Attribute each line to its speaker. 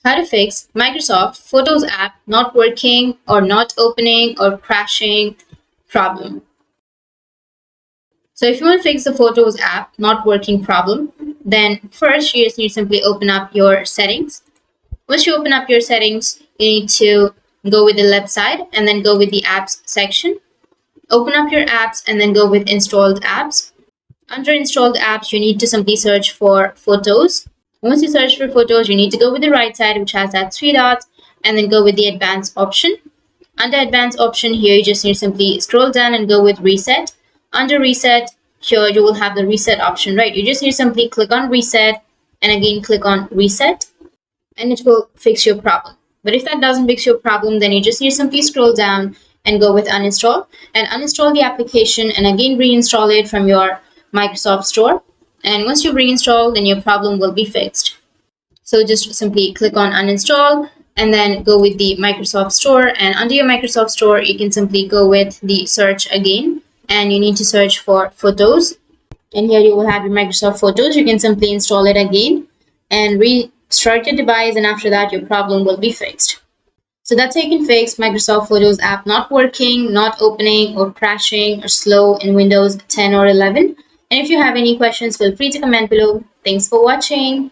Speaker 1: How to fix Microsoft Photos app not working or not opening or crashing problem. So if you want to fix the Photos app not working problem, then first you just need to simply open up your settings. Once you open up your settings, you need to go with the left side and then go with the apps section. Open up your apps and then go with installed apps. Under installed apps, you need to simply search for Photos. Once you search for Photos, you need to go with the right side, which has that three dots, and then go with the advanced option. Under advanced option, here you just need to simply scroll down and go with reset. Under reset, here you will have the reset option, right? You just need to simply click on reset and again click on reset, and it will fix your problem. But if that doesn't fix your problem, then you just need to simply scroll down and go with uninstall and uninstall the application and again reinstall it from your Microsoft Store. And once you reinstall, then your problem will be fixed. So just simply click on uninstall and then go with the Microsoft Store, and under your Microsoft Store you can simply go with the search again, and you need to search for Photos, and here you will have your Microsoft Photos. You can simply install it again and restart your device, and after that your problem will be fixed. So that's how you can fix Microsoft Photos app not working, not opening, or crashing or slow in Windows 10 or 11. And if you have any questions, feel free to comment below. Thanks for watching.